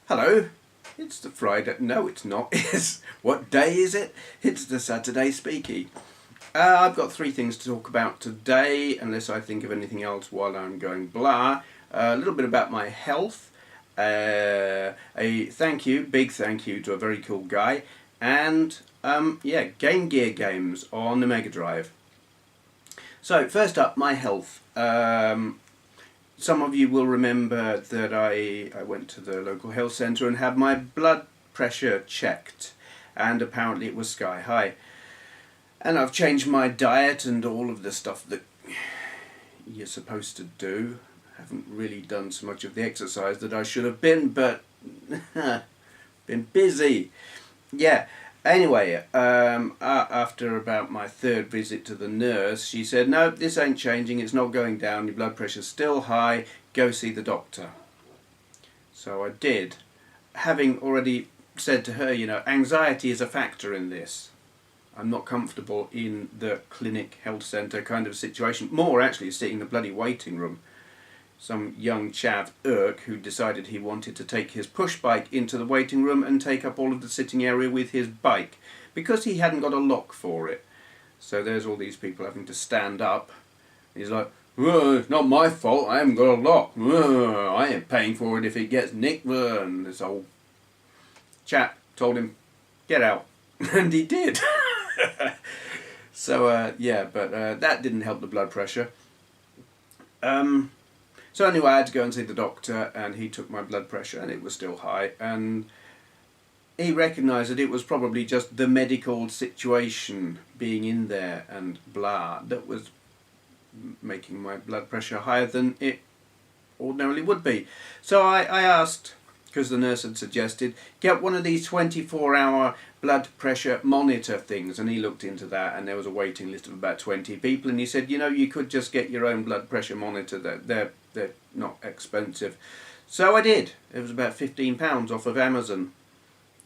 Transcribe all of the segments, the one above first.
Hello, it's the Friday. No, it's not. It's what day is it? It's the Saturday Speakie. I've got three things to talk about today, unless I think of anything else while I'm going blah. A little bit about my health. A big thank you to a very cool guy, and yeah, Game Gear games on the Mega Drive. So first up, my health. Some of you will remember that I went to the local health centre and had my blood pressure checked, and apparently it was sky high. And I've changed my diet and all of the stuff that you're supposed to do. I haven't really done so much of the exercise that I should have been, but been busy. Yeah. Anyway, after about my third visit to the nurse, she said, no, this ain't changing, it's not going down, your blood pressure's still high, go see the doctor. So I did, having already said to her, anxiety is a factor in this. I'm not comfortable in the clinic, health centre kind of situation, more actually sitting in the bloody waiting room. Some young chav, who decided he wanted to take his push bike into the waiting room and take up all of the sitting area with his bike, because he hadn't got a lock for it. So there's all these people having to stand up. He's like, it's not my fault, I haven't got a lock. I ain't paying for it if it gets nicked. And this old chap told him, get out. And he did. So, yeah, but that didn't help the blood pressure. So anyway, I had to go and see the doctor, and he took my blood pressure, and it was still high, and he recognised that it was probably just the medical situation being in there and blah that was making my blood pressure higher than it ordinarily would be. So I asked, because the nurse had suggested, get one of these 24-hour blood pressure monitor things, and he looked into that, and there was a waiting list of about 20 people, and he said, you could just get your own blood pressure monitor. They're not expensive. So I did. It was about £15 off of Amazon.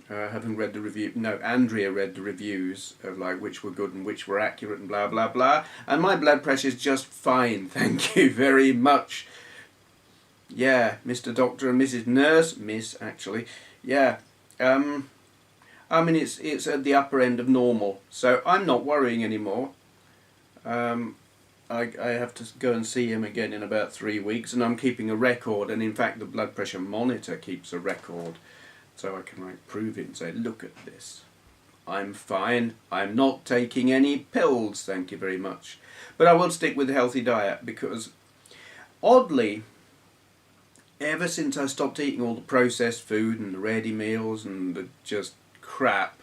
Having read the review, Andrea read the reviews of like which were good and which were accurate and blah blah blah, and my blood pressure is just fine, thank you very much. Yeah, Mr. Doctor and Mrs. Nurse, Miss actually, yeah. I mean it's at the upper end of normal, so I'm not worrying anymore. I have to go and see him again in about 3 weeks, and I'm keeping a record, and in fact the blood pressure monitor keeps a record, so I can prove it and say, look at this. I'm fine, I'm not taking any pills, thank you very much. But I will stick with a healthy diet, because oddly, ever since I stopped eating all the processed food and the ready meals and the just crap,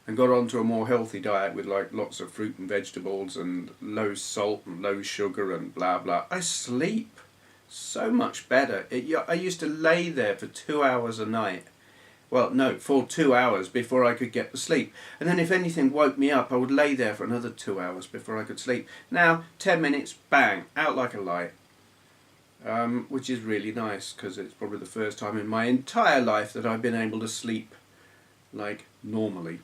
and got onto a more healthy diet with lots of fruit and vegetables and low salt and low sugar and blah blah, I sleep so much better. I used to lay there for 2 hours a night. Well, no, for 2 hours before I could get to sleep. And then if anything woke me up, I would lay there for another 2 hours before I could sleep. Now, 10 minutes, bang, out like a light. Which is really nice, because it's probably the first time in my entire life that I've been able to sleep like normally.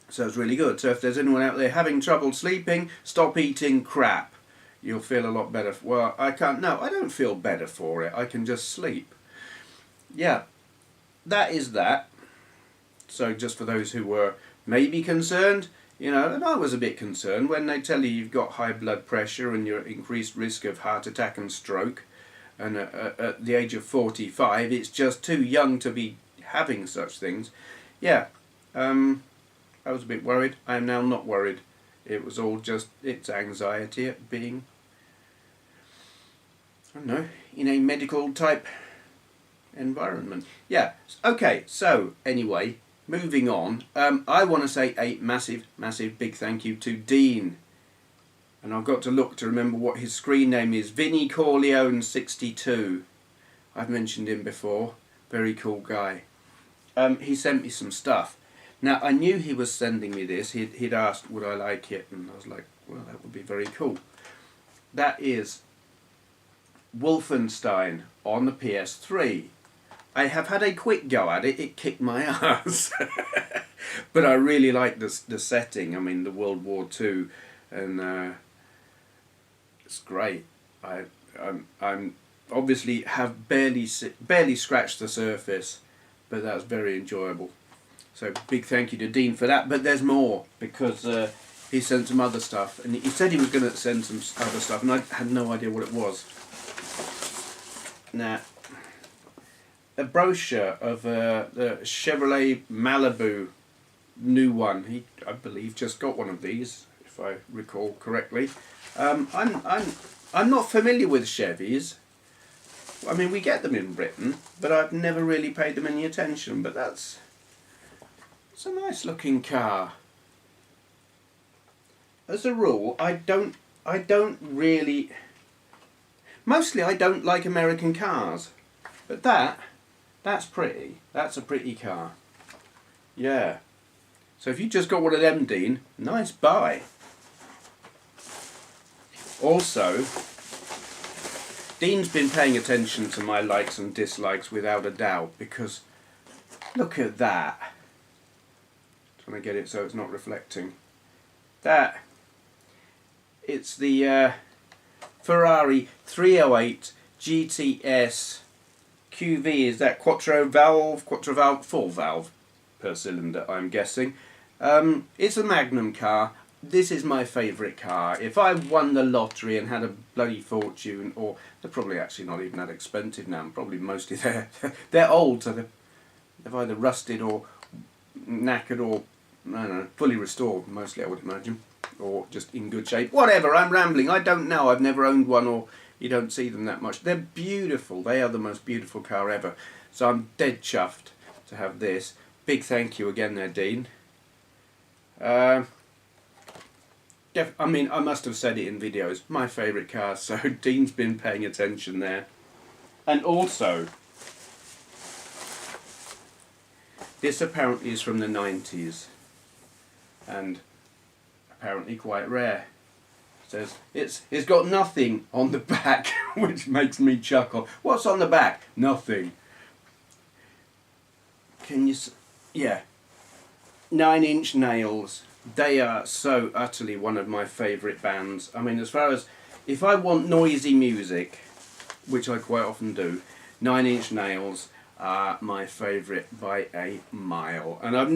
So it's really good. So if there's anyone out there having trouble sleeping, stop eating crap. You'll feel a lot better. Well, I don't feel better for it. I can just sleep. Yeah, that is that. So just for those who were maybe concerned, and I was a bit concerned when they tell you you've got high blood pressure and you're at increased risk of heart attack and stroke, and at the age of 45, it's just too young to be having such things. Yeah, I was a bit worried. I am now not worried. It was all just, it's anxiety at being, I don't know, in a medical type environment. Yeah, okay, so anyway, moving on. I want to say a massive, massive big thank you to Dean. And I've got to look to remember what his screen name is. Vinnie Corleone62. I've mentioned him before. Very cool guy. He sent me some stuff. Now, I knew he was sending me this. He'd asked, would I like it? And I was like, well, that would be very cool. That is Wolfenstein on the PS3. I have had a quick go at it. It kicked my ass. But I really like the setting. I mean, the World War II. And it's great. I'm obviously have barely scratched the surface. but that's very enjoyable. So big thank you to Dean for that. But there's more, because he sent some other stuff, and he said he was going to send some other stuff, and I had no idea what it was. Now, a brochure of the Chevrolet Malibu new one. He, I believe, just got one of these, if I recall correctly. I'm not familiar with Chevys. I mean, we get them in Britain, but I've never really paid them any attention. But it's a nice looking car. As a rule, I don't really. Mostly, I don't like American cars, but that's pretty. That's a pretty car. Yeah. So if you just got one of them, Dean, nice buy. Also, Dean's been paying attention to my likes and dislikes without a doubt, because look at that. Trying to get it so it's not reflecting. That, it's the Ferrari 308 GTS QV. Is that quattro valve, full valve per cylinder, I'm guessing. It's a Magnum car. This is my favourite car. If I won the lottery and had a bloody fortune, or they're probably actually not even that expensive now, probably mostly they're old, so they've either rusted or knackered or, I don't know, fully restored, mostly I would imagine, or just in good shape. Whatever, I'm rambling, I don't know, I've never owned one, or you don't see them that much. They're beautiful, they are the most beautiful car ever. So I'm dead chuffed to have this. Big thank you again there, Dean. I mean, I must have said it in videos, my favourite car, so Dean's been paying attention there. And also, this apparently is from the 90s, and apparently quite rare. It says it's got nothing on the back, which makes me chuckle. What's on the back? Nothing. Can you? Yeah. 9 Inch Nails. They are so utterly one of my favourite bands. I mean, as far as if I want noisy music, which I quite often do, 9 Inch Nails are my favourite by a mile. And I've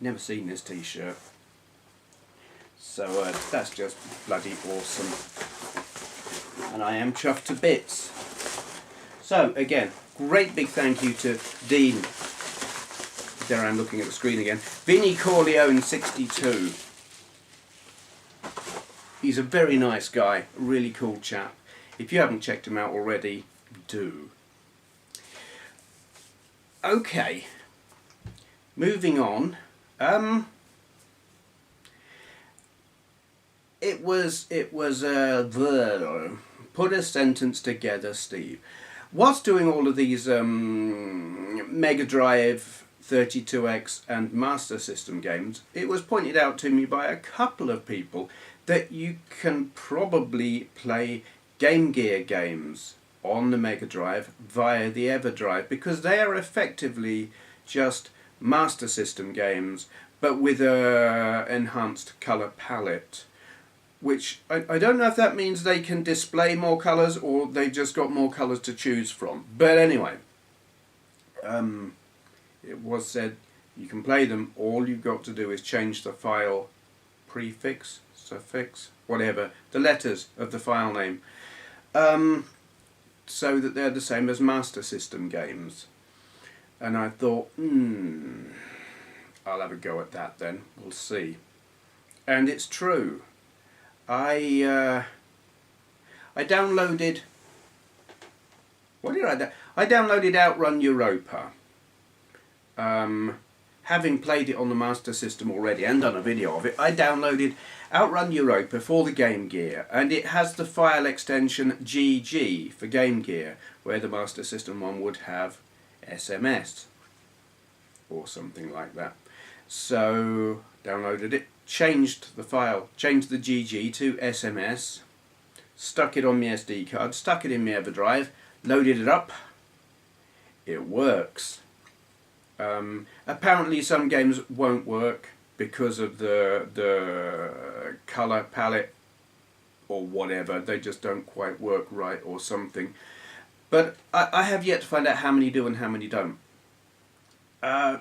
never seen this t-shirt. So that's just bloody awesome. And I am chuffed to bits. So again, great big thank you to Dean. There I am looking at the screen again. Vinnie Corleone 62. He's a very nice guy, a really cool chap. If you haven't checked him out already, do. Okay, moving on. It was put a sentence together, Steve. What's doing all of these Mega Drive, 32X and Master System games, it was pointed out to me by a couple of people that you can probably play Game Gear games on the Mega Drive via the Everdrive, because they are effectively just Master System games but with a enhanced colour palette, which I don't know if that means they can display more colours or they've just got more colours to choose from. But anyway, it was said you can play them. All you've got to do is change the file prefix, suffix, whatever, the letters of the file name, so that they're the same as Master System games. And I thought, I'll have a go at that then, we'll see. And it's true. I downloaded, what did I do? I downloaded Outrun Europa. Having played it on the Master System already and done a video of it, I downloaded Outrun Europa for the Game Gear, and it has the file extension GG for Game Gear, where the Master System one would have SMS or something like that. So downloaded it, changed the file, changed the GG to SMS, stuck it on my SD card, stuck it in my Everdrive, loaded it up. It works. Apparently some games won't work because of the colour palette or whatever. They just don't quite work right or something. But I have yet to find out how many do and how many don't.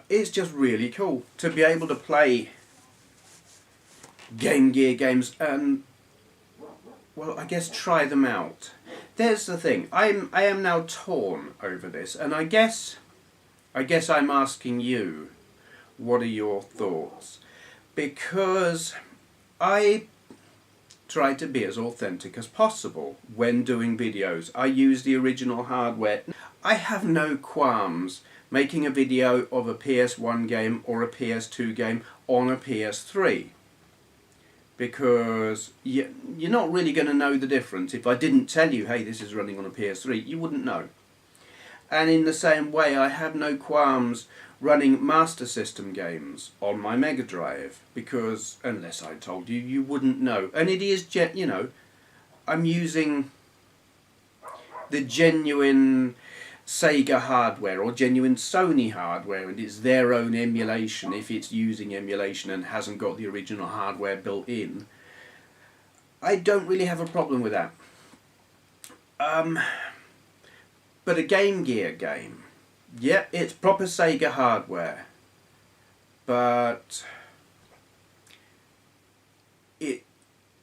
it's just really cool to be able to play Game Gear games and, well, I guess try them out. There's the thing. I am now torn over this, and I guess I'm asking you, what are your thoughts? Because I try to be as authentic as possible when doing videos. I use the original hardware. I have no qualms making a video of a PS1 game or a PS2 game on a PS3. Because you're not really going to know the difference. If I didn't tell you, hey, this is running on a PS3, you wouldn't know. And in the same way, I have no qualms running Master System games on my Mega Drive, because unless I told you, you wouldn't know. And it is, you know, I'm using the genuine Sega hardware or genuine Sony hardware, and it's their own emulation if it's using emulation and hasn't got the original hardware built in. I don't really have a problem with that. But a Game Gear game, yeah, it's proper Sega hardware, but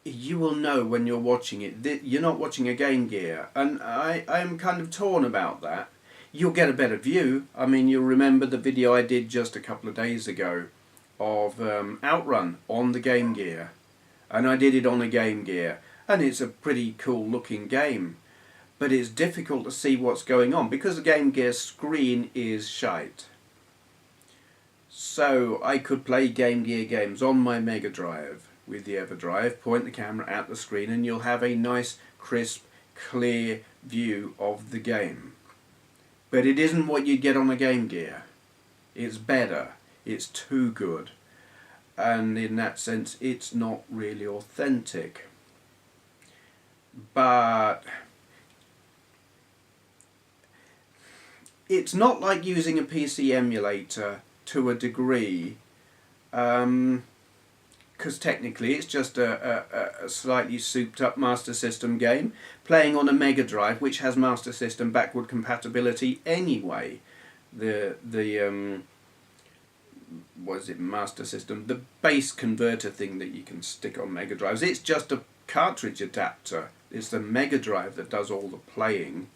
you will know when you're watching it that you're not watching a Game Gear, and I'm kind of torn about that. You'll get a better view. I mean, you'll remember the video I did just a couple of days ago of Outrun on the Game Gear, and I did it on a Game Gear, and it's a pretty cool looking game, but it's difficult to see what's going on because the Game Gear screen is shite. So I could play Game Gear games on my Mega Drive with the Everdrive, point the camera at the screen, and you'll have a nice, crisp, clear view of the game. But it isn't what you'd get on a Game Gear. It's better. It's too good. And in that sense, it's not really authentic. But it's not like using a PC emulator to a degree, because technically it's just a slightly souped up Master System game playing on a Mega Drive, which has Master System backward compatibility anyway. What is it, Master System? The base converter thing that you can stick on Mega Drives. It's just a cartridge adapter. It's the Mega Drive that does all the playing.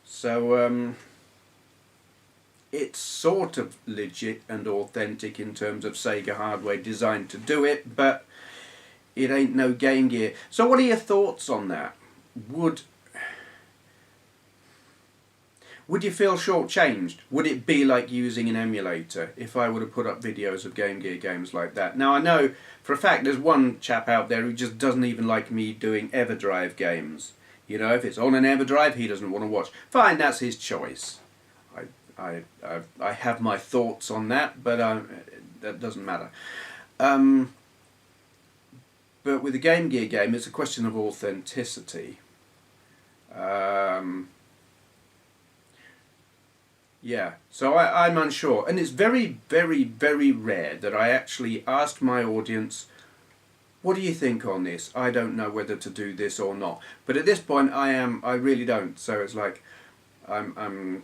So it's sort of legit and authentic in terms of Sega hardware designed to do it, but it ain't no Game Gear. So what are your thoughts on that? Would you feel shortchanged? Would it be like using an emulator if I would have put up videos of Game Gear games like that? Now I know for a fact there's one chap out there who just doesn't even like me doing Everdrive games. You know, if it's on an Everdrive he doesn't want to watch. Fine, that's his choice. I have my thoughts on that, but that doesn't matter. But with a Game Gear game, it's a question of authenticity. Yeah, so I'm unsure. And it's very, very, very rare that I actually ask my audience, what do you think on this? I don't know whether to do this or not. But at this point, I really don't. So it's like, I'm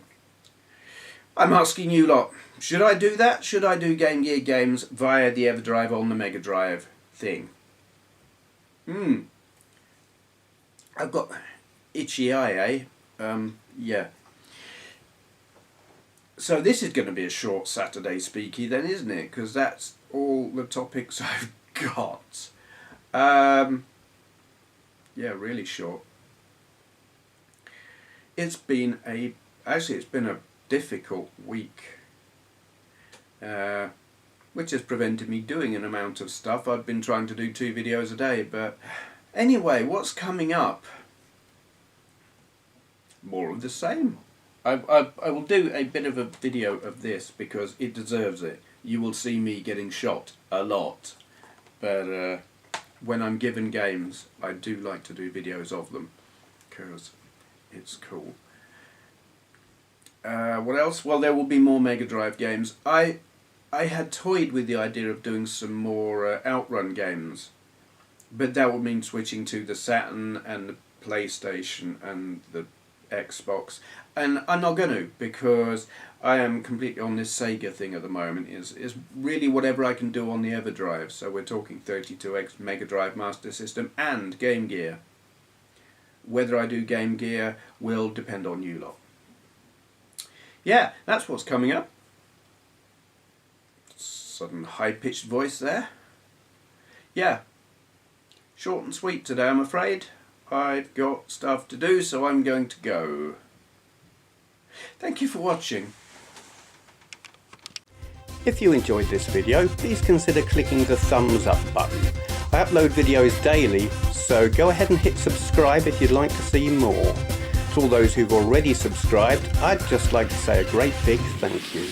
asking you lot, should I do that? Should I do Game Gear games via the Everdrive on the Mega Drive thing? I've got itchy eye, eh? Yeah. So this is going to be a short Saturday Speakie then, isn't it? Because that's all the topics I've got. Yeah, really short. It's been a difficult week, which has prevented me doing an amount of stuff. I've been trying to do 2 videos a day, but anyway, what's coming up? More of the same. I will do a bit of a video of this because it deserves it. You will see me getting shot a lot, but when I'm given games, I do like to do videos of them because it's cool. What else? Well, there will be more Mega Drive games. I had toyed with the idea of doing some more Outrun games, but that would mean switching to the Saturn and the PlayStation and the Xbox, and I'm not going to, because I am completely on this Sega thing at the moment. Is really whatever I can do on the Everdrive. So we're talking 32X Mega Drive Master System and Game Gear. Whether I do Game Gear will depend on you lot. Yeah, that's what's coming up. Sudden high-pitched voice there. Yeah, short and sweet today, I'm afraid. I've got stuff to do, so I'm going to go. Thank you for watching. If you enjoyed this video, please consider clicking the thumbs up button. I upload videos daily, so go ahead and hit subscribe if you'd like to see more. To all those who've already subscribed, I'd just like to say a great big thank you.